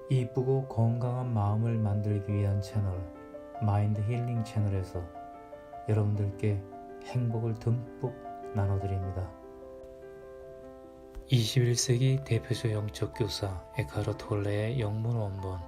이쁘고 건강한 마음을 만들기 위한 채널 마인드 힐링 채널에서 여러분들께 행복을 듬뿍 나눠드립니다. 21세기 대표적 영적 교사 에카르트 톨레의 영문 원본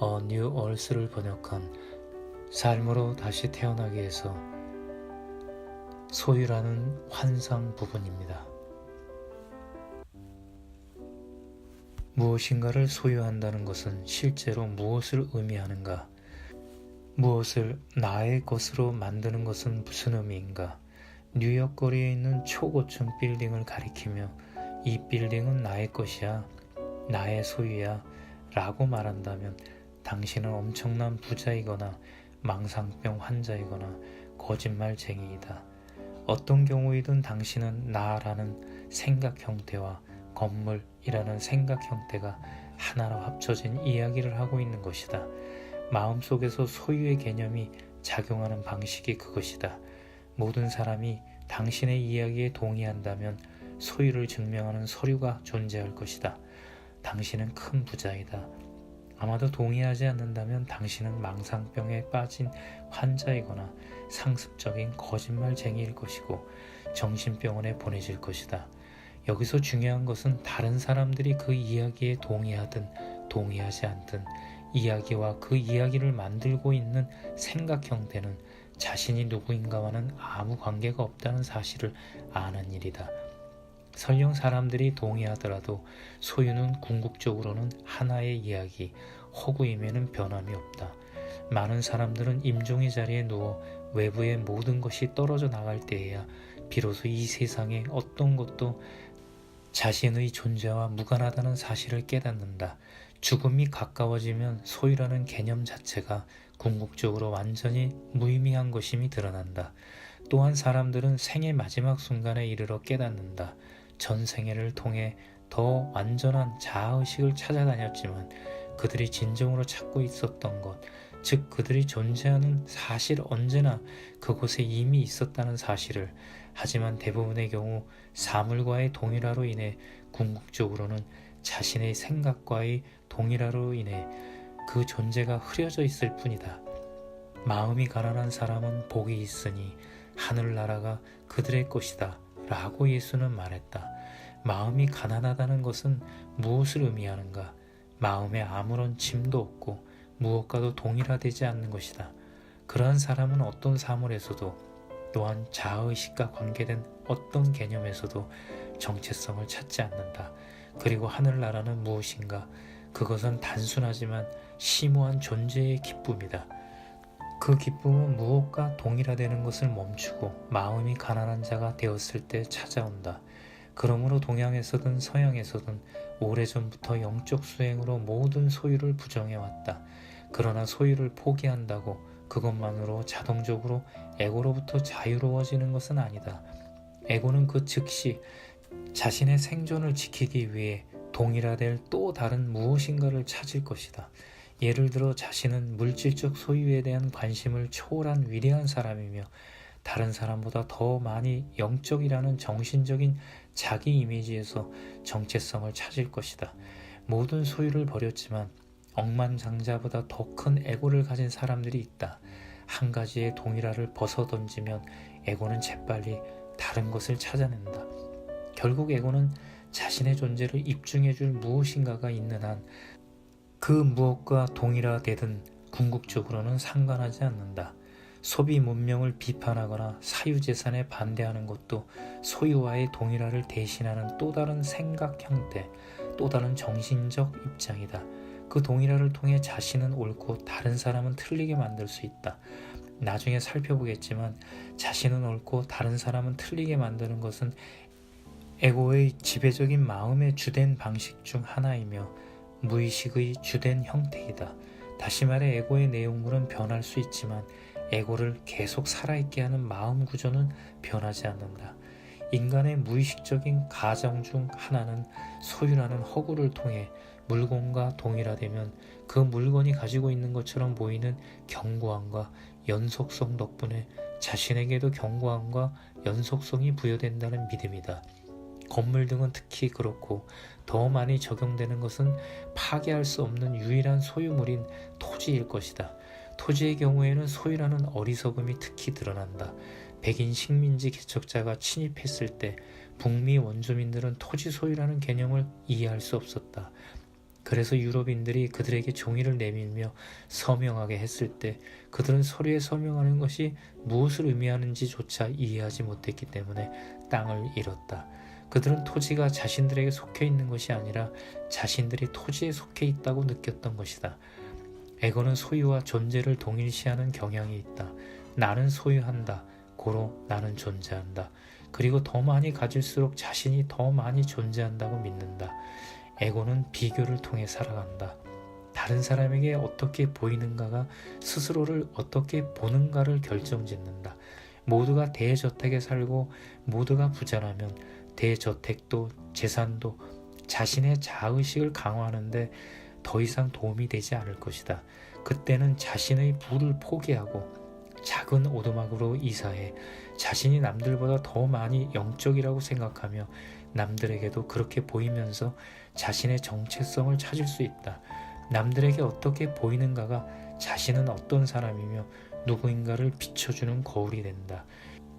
A New Earth를 번역한 삶으로 다시 태어나기 위해서 소유라는 환상 부분입니다. 무엇인가를 소유한다는 것은 실제로 무엇을 의미하는가? 무엇을 나의 것으로 만드는 것은 무슨 의미인가? 뉴욕 거리에 있는 초고층 빌딩을 가리키며 이 빌딩은 나의 것이야, 나의 소유야 라고 말한다면 당신은 엄청난 부자이거나 망상병 환자이거나 거짓말쟁이이다. 어떤 경우이든 당신은 나라는 생각 형태와 건물이라는 생각 형태가 하나로 합쳐진 이야기를 하고 있는 것이다. 마음속에서 소유의 개념이 작용하는 방식이 그것이다. 모든 사람이 당신의 이야기에 동의한다면 소유를 증명하는 서류가 존재할 것이다. 당신은 큰 부자이다. 아마도 동의하지 않는다면 당신은 망상병에 빠진 환자이거나 상습적인 거짓말쟁이일 것이고 정신병원에 보내질 것이다. 여기서 중요한 것은 다른 사람들이 그 이야기에 동의하든 동의하지 않든 이야기와 그 이야기를 만들고 있는 생각 형태는 자신이 누구인가와는 아무 관계가 없다는 사실을 아는 일이다. 설령 사람들이 동의하더라도 소유는 궁극적으로는 하나의 이야기, 허구임에는 변함이 없다. 많은 사람들은 임종의 자리에 누워 외부의 모든 것이 떨어져 나갈 때에야 비로소 이 세상의 어떤 것도 자신의 존재와 무관하다는 사실을 깨닫는다. 죽음이 가까워지면 소유라는 개념 자체가 궁극적으로 완전히 무의미한 것임이 드러난다. 또한 사람들은 생의 마지막 순간에 이르러 깨닫는다. 전 생애를 통해 더 완전한 자아의식을 찾아다녔지만 그들이 진정으로 찾고 있었던 것, 즉 그들이 존재하는 사실 언제나 그곳에 이미 있었다는 사실을, 하지만 대부분의 경우 사물과의 동일화로 인해 궁극적으로는 자신의 생각과의 동일화로 인해 그 존재가 흐려져 있을 뿐이다. 마음이 가난한 사람은 복이 있으니 하늘나라가 그들의 것이다 라고 예수는 말했다. 마음이 가난하다는 것은 무엇을 의미하는가? 마음에 아무런 짐도 없고 무엇과도 동일화되지 않는 것이다. 그러한 사람은 어떤 사물에서도 또한 자아의식과 관계된 어떤 개념에서도 정체성을 찾지 않는다. 그리고 하늘나라는 무엇인가? 그것은 단순하지만 심오한 존재의 기쁨이다. 그 기쁨은 무엇과 동일화되는 것을 멈추고 마음이 가난한 자가 되었을 때 찾아온다. 그러므로 동양에서든 서양에서든 오래전부터 영적 수행으로 모든 소유를 부정해왔다. 그러나 소유를 포기한다고 그것만으로 자동적으로 에고로부터 자유로워지는 것은 아니다. 에고는 그 즉시 자신의 생존을 지키기 위해 동일화될 또 다른 무엇인가를 찾을 것이다. 예를 들어 자신은 물질적 소유에 대한 관심을 초월한 위대한 사람이며 다른 사람보다 더 많이 영적이라는 정신적인 자기 이미지에서 정체성을 찾을 것이다. 모든 소유를 버렸지만 억만장자보다 더 큰 에고를 가진 사람들이 있다. 한 가지의 동일화를 벗어던지면 에고는 재빨리 다른 것을 찾아낸다. 결국 에고는 자신의 존재를 입증해줄 무엇인가가 있는 한 그 무엇과 동일화되든 궁극적으로는 상관하지 않는다. 소비 문명을 비판하거나 사유재산에 반대하는 것도 소유와의 동일화를 대신하는 또 다른 생각 형태, 또 다른 정신적 입장이다. 그 동일화를 통해 자신은 옳고 다른 사람은 틀리게 만들 수 있다. 나중에 살펴보겠지만 자신은 옳고 다른 사람은 틀리게 만드는 것은 에고의 지배적인 마음의 주된 방식 중 하나이며 무의식의 주된 형태이다. 다시 말해 에고의 내용물은 변할 수 있지만 에고를 계속 살아있게 하는 마음 구조는 변하지 않는다. 인간의 무의식적인 가정 중 하나는 소유라는 허구를 통해 물건과 동일화되면 그 물건이 가지고 있는 것처럼 보이는 견고함과 연속성 덕분에 자신에게도 견고함과 연속성이 부여된다는 믿음이다. 건물 등은 특히 그렇고 더 많이 적용되는 것은 파괴할 수 없는 유일한 소유물인 토지일 것이다. 토지의 경우에는 소유라는 어리석음이 특히 드러난다. 백인 식민지 개척자가 침입했을 때 북미 원주민들은 토지 소유라는 개념을 이해할 수 없었다. 그래서 유럽인들이 그들에게 종이를 내밀며 서명하게 했을 때 그들은 서류에 서명하는 것이 무엇을 의미하는지조차 이해하지 못했기 때문에 땅을 잃었다. 그들은 토지가 자신들에게 속해 있는 것이 아니라 자신들이 토지에 속해 있다고 느꼈던 것이다. 에고는 소유와 존재를 동일시하는 경향이 있다. 나는 소유한다. 고로 나는 존재한다. 그리고 더 많이 가질수록 자신이 더 많이 존재한다고 믿는다. 에고는 비교를 통해 살아간다. 다른 사람에게 어떻게 보이는가가 스스로를 어떻게 보는가를 결정짓는다. 모두가 대저택에 살고 모두가 부자라면 대저택도 재산도 자신의 자의식을 강화하는데 더 이상 도움이 되지 않을 것이다. 그때는 자신의 부를 포기하고 작은 오두막으로 이사해 자신이 남들보다 더 많이 영적이라고 생각하며 남들에게도 그렇게 보이면서 자신의 정체성을 찾을 수 있다. 남들에게 어떻게 보이는가가 자신은 어떤 사람이며 누구인가를 비춰주는 거울이 된다.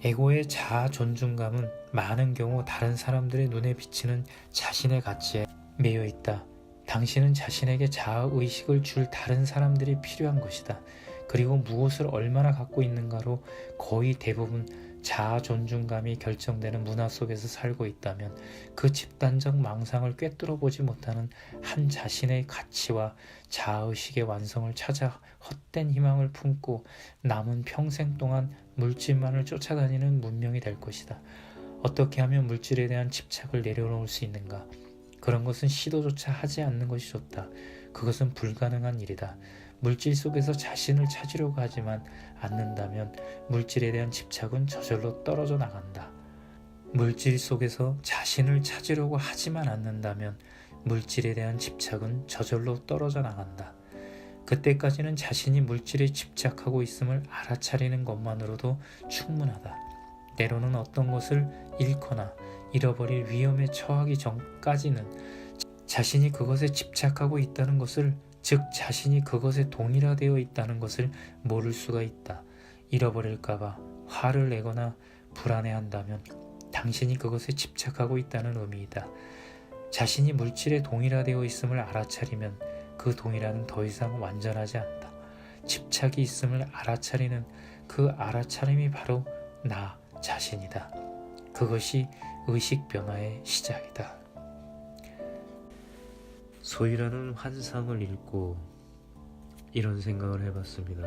에고의 자아 존중감은 많은 경우 다른 사람들의 눈에 비치는 자신의 가치에 매여 있다. 당신은 자신에게 자아의식을 줄 다른 사람들이 필요한 것이다. 그리고 무엇을 얼마나 갖고 있는가로 거의 대부분 자아 존중감이 결정되는 문화 속에서 살고 있다면 그 집단적 망상을 꿰뚫어 보지 못하는 한 자신의 가치와 자아의식의 완성을 찾아 헛된 희망을 품고 남은 평생 동안 물질만을 쫓아다니는 문명이 될 것이다. 어떻게 하면 물질에 대한 집착을 내려놓을 수 있는가? 그런 것은 시도조차 하지 않는 것이 좋다. 그것은 불가능한 일이다. 물질 속에서 자신을 찾으려고 하지만 않는다면 물질에 대한 집착은 저절로 떨어져 나간다. 물질 속에서 자신을 찾으려고 하지만 않는다면 물질에 대한 집착은 저절로 떨어져 나간다. 그때까지는 자신이 물질에 집착하고 있음을 알아차리는 것만으로도 충분하다. 때로는 어떤 것을 잃거나 잃어버릴 위험에 처하기 전까지는 자신이 그것에 집착하고 있다는 것을, 즉 자신이 그것에 동일화되어 있다는 것을 모를 수가 있다. 잃어버릴까봐 화를 내거나 불안해한다면 당신이 그것에 집착하고 있다는 의미이다. 자신이 물질에 동일화되어 있음을 알아차리면 그 동일화는 더 이상 완전하지 않다. 집착이 있음을 알아차리는 그 알아차림이 바로 나 자신이다. 그것이 의식 변화의 시작이다. 소유라는 환상을 읽고 이런 생각을 해봤습니다.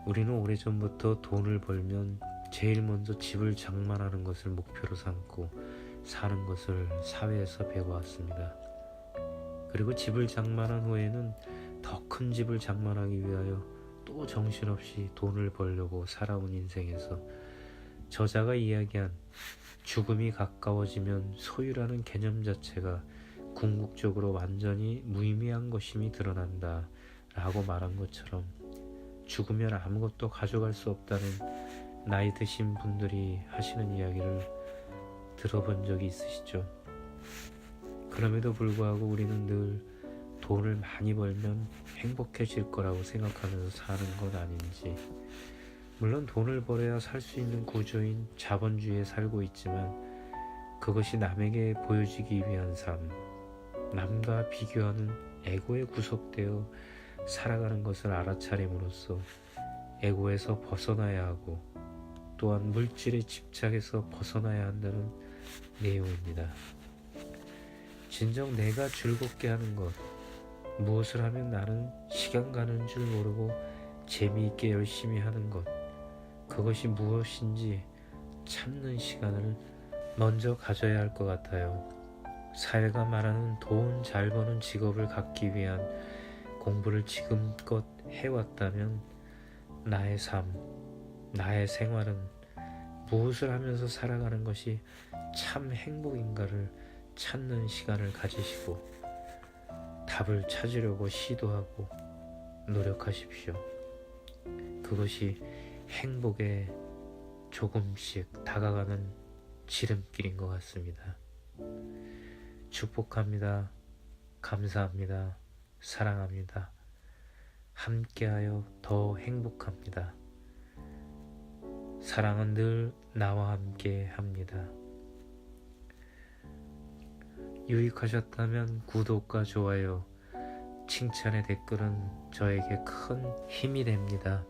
우리는 오래전부터 돈을 벌면 제일 먼저 집을 장만하는 것을 목표로 삼고 사는 것을 사회에서 배워왔습니다. 그리고 집을 장만한 후에는 더 큰 집을 장만하기 위하여 또 정신없이 돈을 벌려고 살아온 인생에서 저자가 이야기한 죽음이 가까워지면 소유라는 개념 자체가 궁극적으로 완전히 무의미한 것임이 드러난다 라고 말한 것처럼 죽으면 아무것도 가져갈 수 없다는 나이 드신 분들이 하시는 이야기를 들어본 적이 있으시죠? 그럼에도 불구하고 우리는 늘 돈을 많이 벌면 행복해질 거라고 생각하면서 사는 건 아닌지, 물론 돈을 벌어야 살 수 있는 구조인 자본주의에 살고 있지만 그것이 남에게 보여지기 위한 삶, 남과 비교하는 에고에 구속되어 살아가는 것을 알아차림으로써 에고에서 벗어나야 하고 또한 물질의 집착에서 벗어나야 한다는 내용입니다. 진정 내가 즐겁게 하는 것, 무엇을 하면 나는 시간 가는 줄 모르고 재미있게 열심히 하는 것, 그것이 무엇인지 찾는 시간을 먼저 가져야 할 것 같아요. 사회가 말하는 돈 잘 버는 직업을 갖기 위한 공부를 지금껏 해왔다면 나의 삶, 나의 생활은 무엇을 하면서 살아가는 것이 참 행복인가를 찾는 시간을 가지시고 답을 찾으려고 시도하고 노력하십시오. 그것이 행복에 조금씩 다가가는 지름길인 것 같습니다. 축복합니다. 감사합니다. 사랑합니다. 함께하여 더 행복합니다. 사랑은 늘 나와 함께 합니다. 유익하셨다면 구독과 좋아요, 칭찬의 댓글은 저에게 큰 힘이 됩니다.